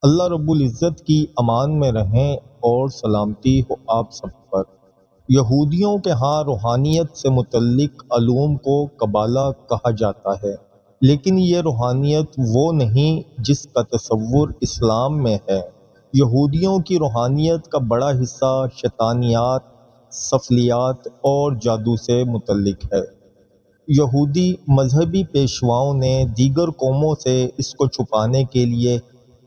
اللہ رب العزت کی امان میں رہیں اور سلامتی ہو آپ سب پر۔ یہودیوں کے ہاں روحانیت سے متعلق علوم کو قبالہ کہا جاتا ہے، لیکن یہ روحانیت وہ نہیں جس کا تصور اسلام میں ہے۔ یہودیوں کی روحانیت کا بڑا حصہ شیطانیات، سفلیات اور جادو سے متعلق ہے۔ یہودی مذہبی پیشواؤں نے دیگر قوموں سے اس کو چھپانے کے لیے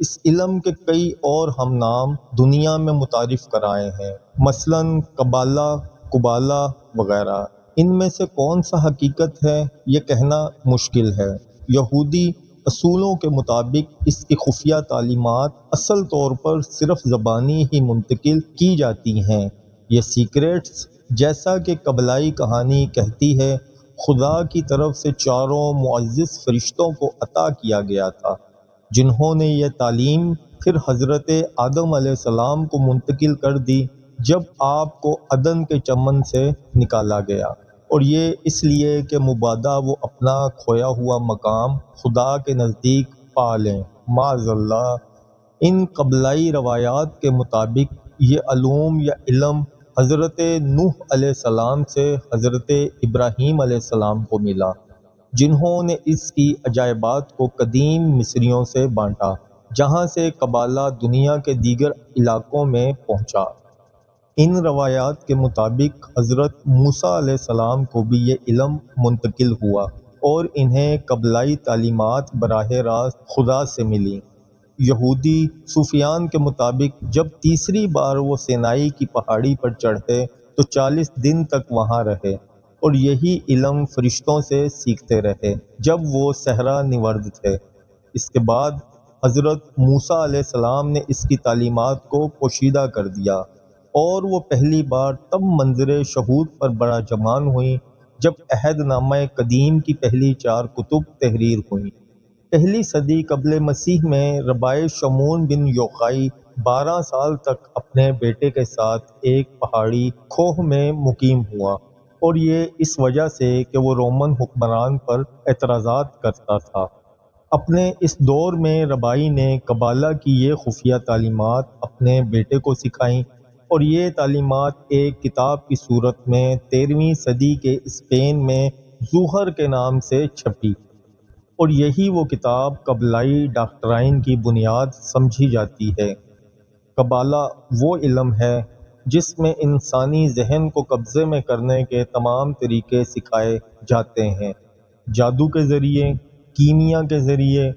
اس علم کے کئی اور ہم نام دنیا میں متعارف کرائے ہیں، مثلاً قبالہ، قبالہ وغیرہ۔ ان میں سے کون سا حقیقت ہے یہ کہنا مشکل ہے۔ یہودی اصولوں کے مطابق اس کی خفیہ تعلیمات اصل طور پر صرف زبانی ہی منتقل کی جاتی ہیں۔ یہ سیکریٹس، جیسا کہ قبلائی کہانی کہتی ہے، خدا کی طرف سے چاروں معزز فرشتوں کو عطا کیا گیا تھا، جنہوں نے یہ تعلیم پھر حضرت آدم علیہ السلام کو منتقل کر دی جب آپ کو عدن کے چمن سے نکالا گیا، اور یہ اس لیے کہ مبادا وہ اپنا کھویا ہوا مقام خدا کے نزدیک پا لیں۔ معاذ اللہ، ان قبلائی روایات کے مطابق یہ علوم یا علم حضرت نوح علیہ السلام سے حضرت ابراہیم علیہ السلام کو ملا، جنہوں نے اس کی عجائبات کو قدیم مصریوں سے بانٹا، جہاں سے قبالہ دنیا کے دیگر علاقوں میں پہنچا۔ ان روایات کے مطابق حضرت موسیٰ علیہ السلام کو بھی یہ علم منتقل ہوا اور انہیں قبلائی تعلیمات براہ راست خدا سے ملیں۔ یہودی صوفیان کے مطابق جب تیسری بار وہ سینائی کی پہاڑی پر چڑھے تو 40 دن تک وہاں رہے اور یہی علم فرشتوں سے سیکھتے رہے جب وہ صحرا نورد تھے۔ اس کے بعد حضرت موسیٰ علیہ السلام نے اس کی تعلیمات کو پوشیدہ کر دیا، اور وہ پہلی بار تب منظر شہود پر براجمان ہوئیں جب عہد نامہ قدیم کی پہلی 4 کتب تحریر ہوئیں۔ پہلی صدی قبل مسیح میں ربائے شمعون بن یوخائی 12 سال تک اپنے بیٹے کے ساتھ ایک پہاڑی کھوہ میں مقیم ہوا، اور یہ اس وجہ سے کہ وہ رومن حکمران پر اعتراضات کرتا تھا۔ اپنے اس دور میں ربائی نے قبالہ کی یہ خفیہ تعلیمات اپنے بیٹے کو سکھائیں، اور یہ تعلیمات ایک کتاب کی صورت میں 13ویں صدی کے اسپین میں زوہر کے نام سے چھپی، اور یہی وہ کتاب قبلائی ڈاکٹرائن کی بنیاد سمجھی جاتی ہے۔ قبالہ وہ علم ہے جس میں انسانی ذہن کو قبضے میں کرنے کے تمام طریقے سکھائے جاتے ہیں، جادو کے ذریعے، کیمیا کے ذریعے،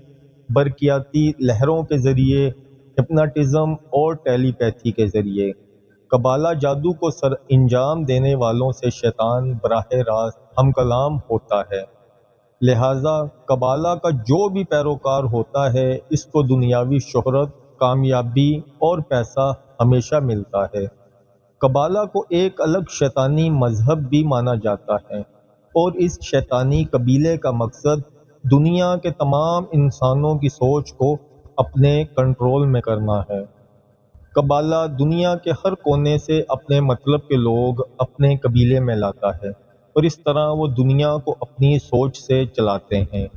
برقیاتی لہروں کے ذریعے، ہپناٹزم اور ٹیلی پیتھی کے ذریعے۔ قبالہ جادو کو سر انجام دینے والوں سے شیطان براہ راست ہم کلام ہوتا ہے، لہٰذا قبالہ کا جو بھی پیروکار ہوتا ہے اس کو دنیاوی شہرت، کامیابی اور پیسہ ہمیشہ ملتا ہے۔ قبالہ کو ایک الگ شیطانی مذہب بھی مانا جاتا ہے، اور اس شیطانی قبیلے کا مقصد دنیا کے تمام انسانوں کی سوچ کو اپنے کنٹرول میں کرنا ہے۔ قبالہ دنیا کے ہر کونے سے اپنے مطلب کے لوگ اپنے قبیلے میں لاتا ہے، اور اس طرح وہ دنیا کو اپنی سوچ سے چلاتے ہیں۔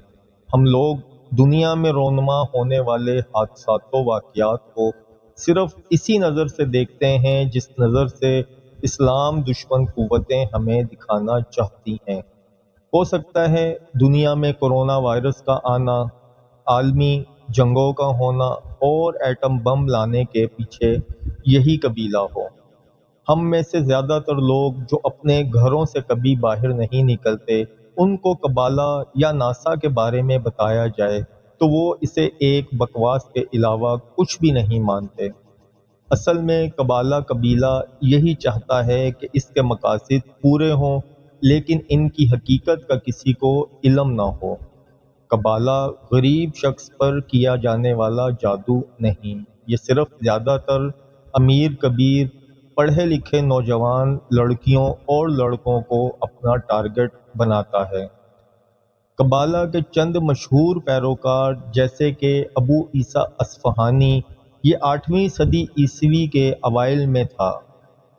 ہم لوگ دنیا میں رونما ہونے والے حادثات و واقعات کو صرف اسی نظر سے دیکھتے ہیں جس نظر سے اسلام دشمن قوتیں ہمیں دکھانا چاہتی ہیں۔ ہو سکتا ہے دنیا میں کرونا وائرس کا آنا، عالمی جنگوں کا ہونا اور ایٹم بم لانے کے پیچھے یہی قبیلہ ہو۔ ہم میں سے زیادہ تر لوگ جو اپنے گھروں سے کبھی باہر نہیں نکلتے، ان کو قبالہ یا ناسا کے بارے میں بتایا جائے تو وہ اسے ایک بکواس کے علاوہ کچھ بھی نہیں مانتے۔ اصل میں قبالہ قبیلہ یہی چاہتا ہے کہ اس کے مقاصد پورے ہوں، لیکن ان کی حقیقت کا کسی کو علم نہ ہو۔ قبالہ غریب شخص پر کیا جانے والا جادو نہیں، یہ صرف زیادہ تر امیر کبیر پڑھے لکھے نوجوان لڑکیوں اور لڑکوں کو اپنا ٹارگٹ بناتا ہے۔ قبالہ کے چند مشہور پیروکار جیسے کہ ابو عیسیٰ اصفہانی، یہ 8ویں صدی عیسوی کے اوائل میں تھا۔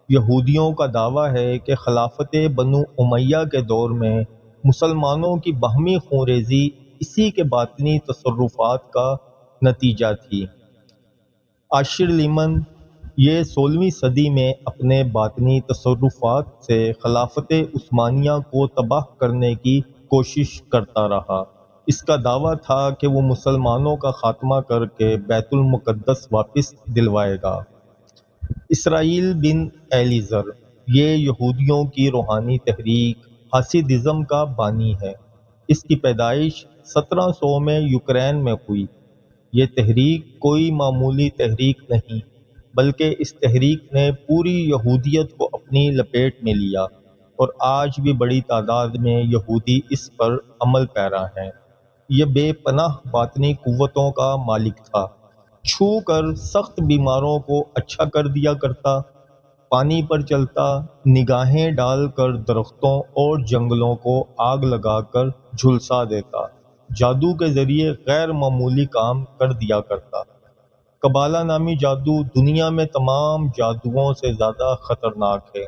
یہودیوں کا دعویٰ ہے کہ خلافت بنو امیہ کے دور میں مسلمانوں کی باہمی خونریزی اسی کے باطنی تصرفات کا نتیجہ تھی۔ عاشر لیمن یہ 16ویں صدی میں اپنے باطنی تصرفات سے خلافت عثمانیہ کو تباہ کرنے کی کوشش کرتا رہا۔ اس کا دعویٰ تھا کہ وہ مسلمانوں کا خاتمہ کر کے بیت المقدس واپس دلوائے گا۔ اسرائیل بن ایلیزر یہ یہودیوں کی روحانی تحریک حاسدزم کا بانی ہے۔ اس کی پیدائش 1700 میں یوکرین میں ہوئی۔ یہ تحریک کوئی معمولی تحریک نہیں، بلکہ اس تحریک نے پوری یہودیت کو اپنی لپیٹ میں لیا، اور آج بھی بڑی تعداد میں یہودی اس پر عمل پیرا ہیں۔ یہ بے پناہ باطنی قوتوں کا مالک تھا۔ چھو کر سخت بیماروں کو اچھا کر دیا کرتا، پانی پر چلتا، نگاہیں ڈال کر درختوں اور جنگلوں کو آگ لگا کر جھلسا دیتا، جادو کے ذریعے غیر معمولی کام کر دیا کرتا۔ قبالہ نامی جادو دنیا میں تمام جادوؤں سے زیادہ خطرناک ہے۔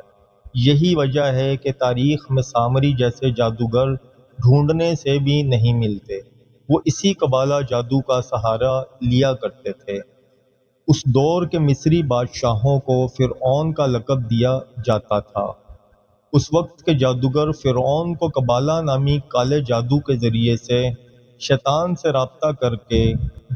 یہی وجہ ہے کہ تاریخ میں سامری جیسے جادوگر ڈھونڈنے سے بھی نہیں ملتے۔ وہ اسی قبالہ جادو کا سہارا لیا کرتے تھے۔ اس دور کے مصری بادشاہوں کو فرعون کا لقب دیا جاتا تھا۔ اس وقت کے جادوگر فرعون کو قبالہ نامی کالے جادو کے ذریعے سے شیطان سے رابطہ کر کے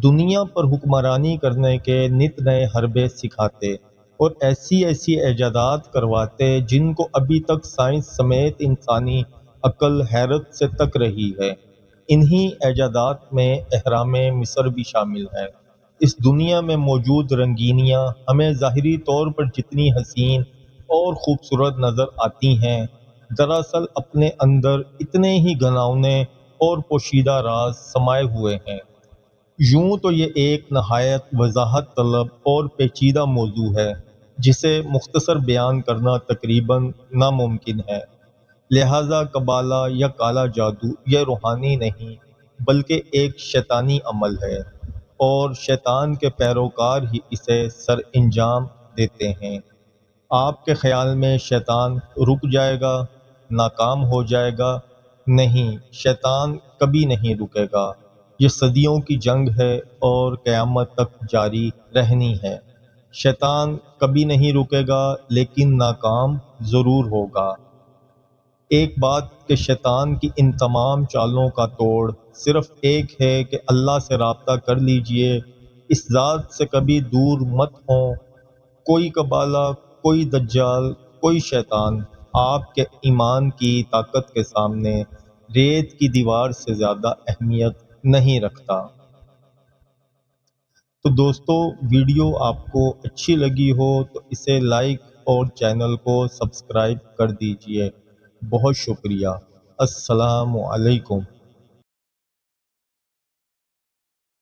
دنیا پر حکمرانی کرنے کے نت نئے حربے سکھاتے، اور ایسی ایسی ایجادات کرواتے جن کو ابھی تک سائنس سمیت انسانی عقل حیرت سے تک رہی ہے۔ انہی ایجادات میں اہرام مصر بھی شامل ہے۔ اس دنیا میں موجود رنگینیاں ہمیں ظاہری طور پر جتنی حسین اور خوبصورت نظر آتی ہیں، دراصل اپنے اندر اتنے ہی گھناؤنے اور پوشیدہ راز سمائے ہوئے ہیں۔ یوں تو یہ ایک نہایت وضاحت طلب اور پیچیدہ موضوع ہے جسے مختصر بیان کرنا تقریباً ناممکن ہے۔ لہذا قبالہ یا کالا جادو یہ روحانی نہیں، بلکہ ایک شیطانی عمل ہے، اور شیطان کے پیروکار ہی اسے سر انجام دیتے ہیں۔ آپ کے خیال میں شیطان رک جائے گا، ناکام ہو جائے گا؟ نہیں، شیطان کبھی نہیں رکے گا۔ یہ صدیوں کی جنگ ہے اور قیامت تک جاری رہنی ہے۔ شیطان کبھی نہیں رکے گا، لیکن ناکام ضرور ہوگا۔ ایک بات کہ شیطان کی ان تمام چالوں کا توڑ صرف ایک ہے کہ اللہ سے رابطہ کر لیجئے، اس ذات سے کبھی دور مت ہوں۔ کوئی قبالہ، کوئی دجال، کوئی شیطان آپ کے ایمان کی طاقت کے سامنے ریت کی دیوار سے زیادہ اہمیت نہیں رکھتا۔ تو دوستو، ویڈیو آپ کو اچھی لگی ہو تو اسے لائک اور چینل کو سبسکرائب کر دیجئے۔ بہت شکریہ۔ السلام علیکم۔